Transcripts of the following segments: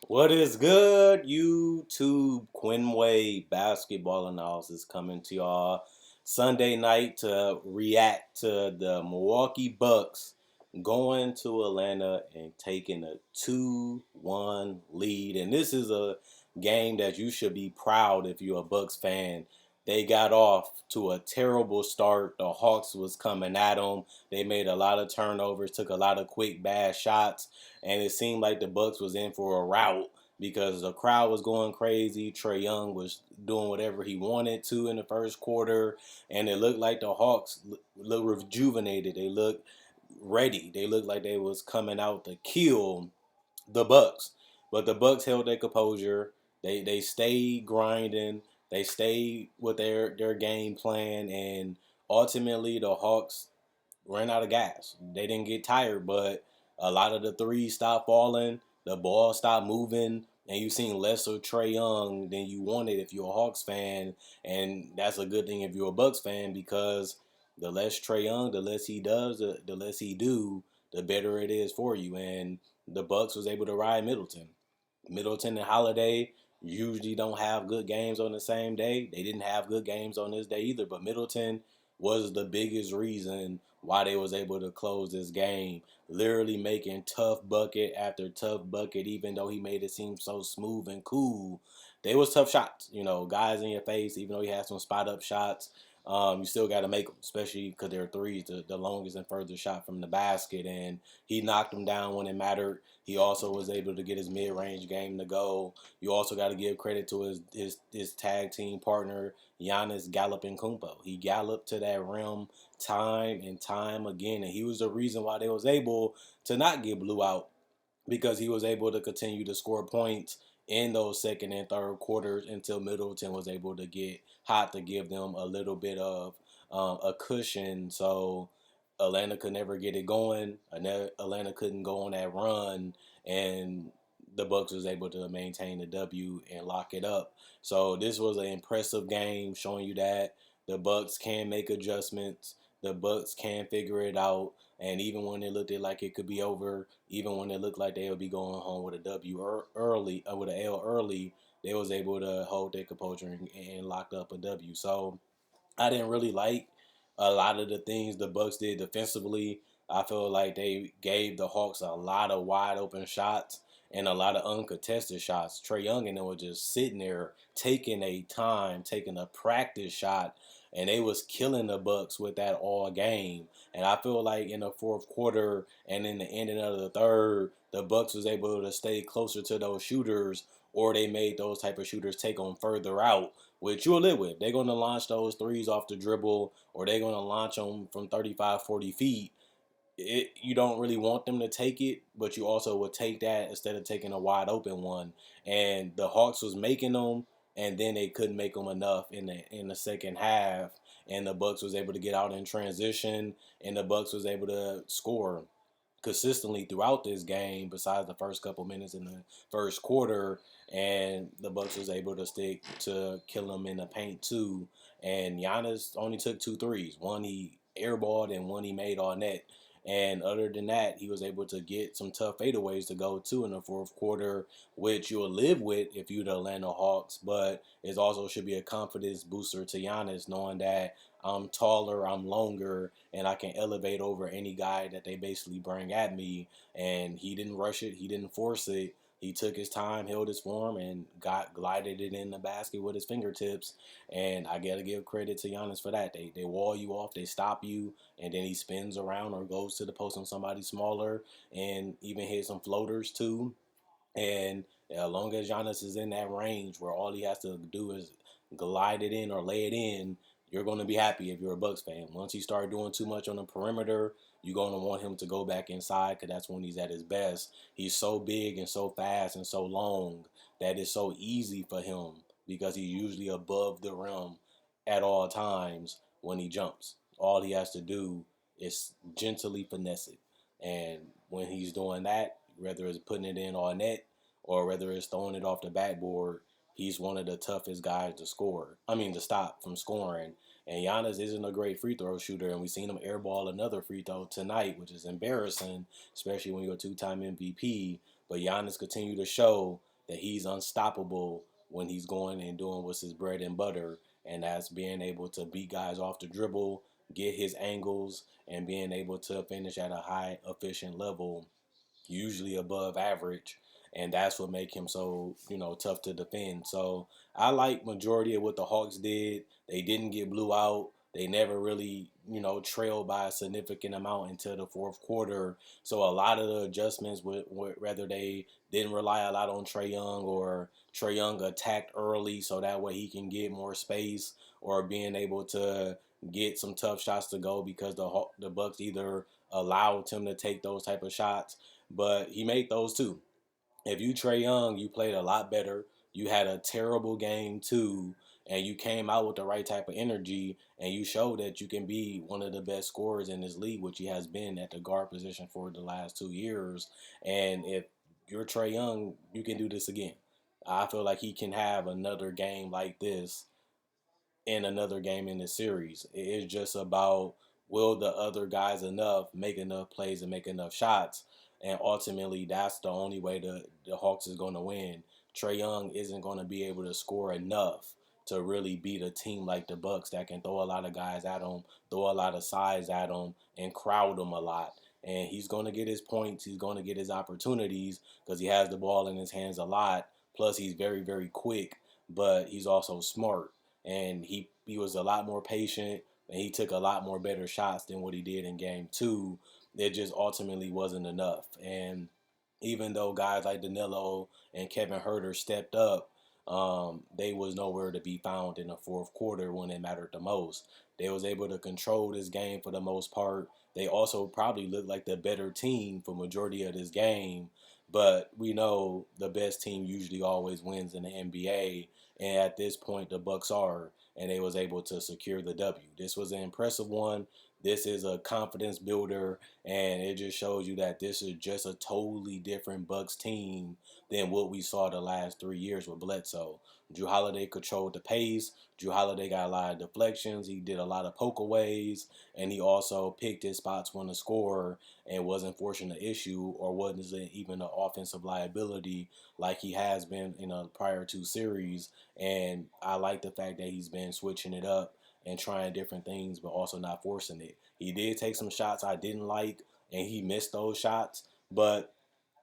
What is good, YouTube? Quinway Basketball Analysis coming to y'all Sunday night to react to the Milwaukee Bucks going to Atlanta and taking a 2-1 lead. And this is a game that you should be proud if you're a Bucks fan. They got off to a terrible start. The Hawks was coming at them. They made a lot of turnovers, took a lot of quick bad shots, and it seemed like the Bucks was in for a rout because the crowd was going crazy. Trae Young was doing whatever he wanted to in the first quarter, and it looked like the Hawks looked rejuvenated. They looked ready. They looked like they was coming out to kill the Bucks. But the Bucks held their composure. They stayed grinding. They stayed with their game plan, and ultimately the Hawks ran out of gas. They didn't get tired, but a lot of the threes stopped falling. The ball stopped moving, and you seen less of Trae Young than you wanted if you're a Hawks fan, and that's a good thing if you're a Bucks fan because the less Trae Young, the less he does, the less he do, the better it is for you. And the Bucks was able to ride Middleton. Middleton and Holiday usually don't have good games on the same day. They didn't have good games on this day either, but Middleton was the biggest reason why they was able to close this game, literally making tough bucket after tough bucket, even though he made it seem so smooth and cool. They was tough shots, guys in your face, even though he had some spot up shots. You still got to make them, especially because they're threes, the longest and furthest shot from the basket. And he knocked them down when it mattered. He also was able to get his mid-range game to go. You also got to give credit to his tag team partner, Giannis Kumpo. He galloped to that rim time and time again, and he was the reason why they was able to not get blew out because he was able to continue to score points in those second and third quarters until Middleton was able to get hot to give them a little bit of a cushion. So Atlanta could never get it going. Atlanta couldn't go on that run, and the Bucks was able to maintain the W and lock it up. So this was an impressive game, showing you that the Bucks can make adjustments. The Bucks can figure it out. And even when it looked like it could be over, even when it looked like they would be going home with a W early, with an L early, they was able to hold their composure and lock up a W. So I didn't really like a lot of the things the Bucks did defensively. I feel like they gave the Hawks a lot of wide open shots and a lot of uncontested shots. Trae Young and them were just sitting there taking a practice shot, and they was killing the Bucks with that all game. And I feel like in the fourth quarter and in the ending of the third, the Bucks was able to stay closer to those shooters, or they made those type of shooters take them further out, which you'll live with. They're going to launch those threes off the dribble, or they're going to launch them from 35, 40 feet. You don't really want them to take it, but you also would take that instead of taking a wide open one. And the Hawks was making them, and then they couldn't make them enough in the second half. And the Bucks was able to get out in transition, and the Bucks was able to score consistently throughout this game besides the first couple minutes in the first quarter, and the Bucks was able to stick to kill him in the paint too. And Giannis only took two threes. One he airballed and one he made all net. And other than that, he was able to get some tough fadeaways to go to in the fourth quarter, which you'll live with if you're the Atlanta Hawks. But it also should be a confidence booster to Giannis, knowing that I'm taller, I'm longer, and I can elevate over any guy that they basically bring at me. And he didn't rush it, he didn't force it. He took his time, held his form, and glided it in the basket with his fingertips. And I gotta give credit to Giannis for that. They wall you off, they stop you, and then he spins around or goes to the post on somebody smaller, and even hit some floaters too. And as long as Giannis is in that range where all he has to do is glide it in or lay it in, you're going to be happy if you're a Bucks fan. Once he started doing too much on the perimeter, you're going to want him to go back inside because that's when he's at his best. He's so big and so fast and so long that it's so easy for him because he's usually above the rim at all times when he jumps. All he has to do is gently finesse it. And when he's doing that, whether it's putting it in on net or whether it's throwing it off the backboard, he's one of the toughest guys to score. I mean, to stop from scoring. And Giannis isn't a great free throw shooter, and we've seen him airball another free throw tonight, which is embarrassing, especially when you're a two-time MVP. But Giannis continued to show that he's unstoppable when he's going and doing what's his bread and butter, and that's being able to beat guys off the dribble, get his angles, and being able to finish at a high efficient level, usually above average, and that's what make him so tough to defend. So I like majority of what the Hawks did. They didn't get blew out. They never really trailed by a significant amount until the fourth quarter. So a lot of the adjustments, whether they didn't rely a lot on Trae Young, or Trae Young attacked early so that way he can get more space, or being able to get some tough shots to go because the Bucks either allowed him to take those type of shots, but he made those too. If you Trae Young, you played a lot better. You had a terrible game too, and you came out with the right type of energy, and you showed that you can be one of the best scorers in this league, which he has been at the guard position for the last 2 years. And if you're Trae Young, you can do this again. I feel like he can have another game like this in another game in the series. It's just about, will the other guys enough make enough plays and make enough shots, and ultimately that's the only way the Hawks is going to win. Trae Young isn't going to be able to score enough to really beat a team like the Bucks that can throw a lot of guys at him, throw a lot of size at him, and crowd him a lot. And he's going to get his points. He's going to get his opportunities because he has the ball in his hands a lot. Plus, he's very, very quick, but he's also smart, and he was a lot more patient, and he took a lot more better shots than what he did in game two. It just ultimately wasn't enough. And even though guys like Danilo and Kevin Herter stepped up, they was nowhere to be found in the fourth quarter when it mattered the most. They was able to control this game for the most part. They also probably looked like the better team for majority of this game, but we know the best team usually always wins in the NBA, and at this point the Bucks are, and they was able to secure the W. This was an impressive one. This is a confidence builder, and it just shows you that this is just a totally different Bucks team than what we saw the last 3 years with Bledsoe. Drew Holiday controlled the pace. Drew Holiday got a lot of deflections. He did a lot of pokeaways, and he also picked his spots when to score and wasn't forcing the issue, or wasn't even an offensive liability like he has been in the prior two series. And I like the fact that he's been switching it up and trying different things, but also not forcing it. He did take some shots I didn't like, and he missed those shots, but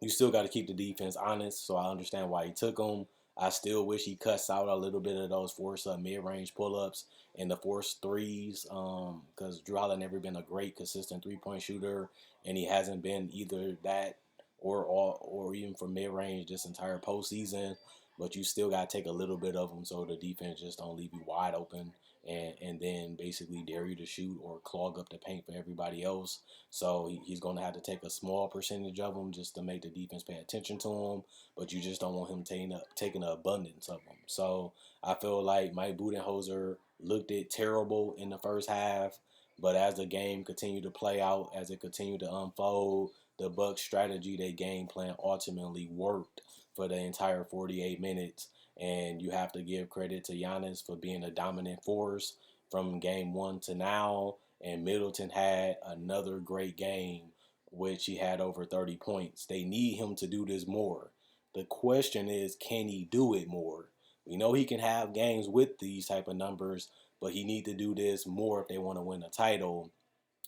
you still got to keep the defense honest. So I understand why he took them. I still wish he cuts out a little bit of those forced mid-range pull-ups and the forced threes, because Drew Holiday never been a great consistent three-point shooter, and he hasn't been either that or even for mid-range this entire postseason. But you still got to take a little bit of them so the defense just don't leave you wide open, and then basically dare you to shoot or clog up the paint for everybody else. So he's going to have to take a small percentage of them just to make the defense pay attention to him. But you just don't want him taking an abundance of them. So I feel like Mike Budenholzer looked it terrible in the first half. But as the game continued to play out, as it continued to unfold, the Bucks' strategy, their game plan ultimately worked for the entire 48 minutes. And you have to give credit to Giannis for being a dominant force from game one to now. And Middleton had another great game, which he had over 30 points. They need him to do this more. The question is, can he do it more? We know he can have games with these type of numbers, but he need to do this more if they want to win a title.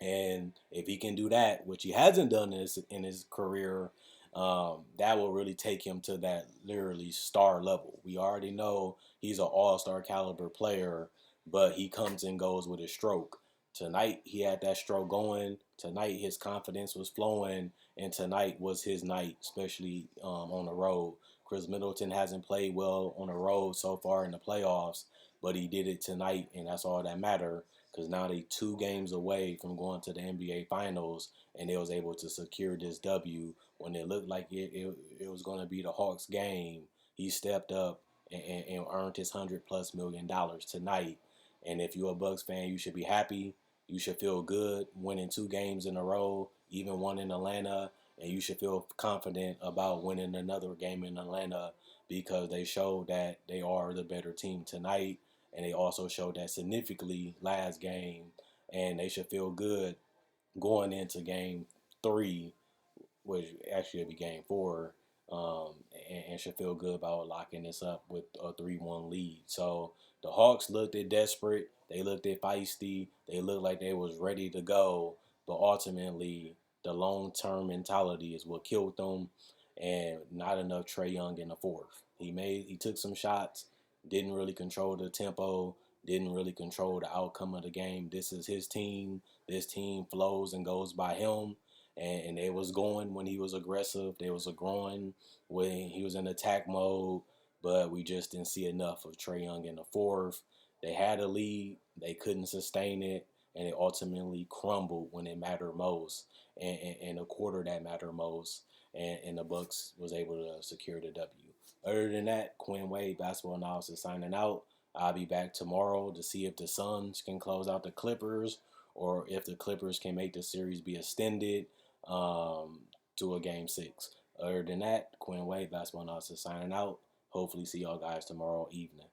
And if he can do that, which he hasn't done this in his career, that will really take him to that literally star level. We already know he's an all-star caliber player, but he comes and goes with his stroke. Tonight he had that stroke going. Tonight his confidence was flowing, and tonight was his night, especially on the road. Chris Middleton hasn't played well on the road so far in the playoffs, but he did it tonight, and that's all that matters, because now they 2 games away from going to the NBA Finals, and they was able to secure this W when it looked like it was going to be the Hawks game. He stepped up and earned his $100+ million tonight. And if you're a Bucks fan, you should be happy. You should feel good winning 2 games in a row, even one in Atlanta, and you should feel confident about winning another game in Atlanta, because they showed that they are the better team tonight, and they also showed that significantly last game, and they should feel good going into game 3, which actually will be game 4, and should feel good about locking this up with a 3-1 lead. So the Hawks looked at desperate. They looked at feisty. They looked like they was ready to go. But ultimately, the long-term mentality is what killed them, and not enough Trae Young in the fourth. He took some shots, didn't really control the tempo, didn't really control the outcome of the game. This is his team. This team flows and goes by him. And they was going when he was aggressive. They was growing when he was in attack mode, but we just didn't see enough of Trae Young in the fourth. They had a lead, they couldn't sustain it, and it ultimately crumbled when it mattered most, and a quarter that mattered most, and the Bucks was able to secure the W. Other than that, Quinn Wade, basketball analysis, signing out. I'll be back tomorrow to see if the Suns can close out the Clippers or if the Clippers can make the series be extended um, to a game 6. Other than that, Quinn Wade, basketball analysis, signing out. Hopefully, see y'all guys tomorrow evening.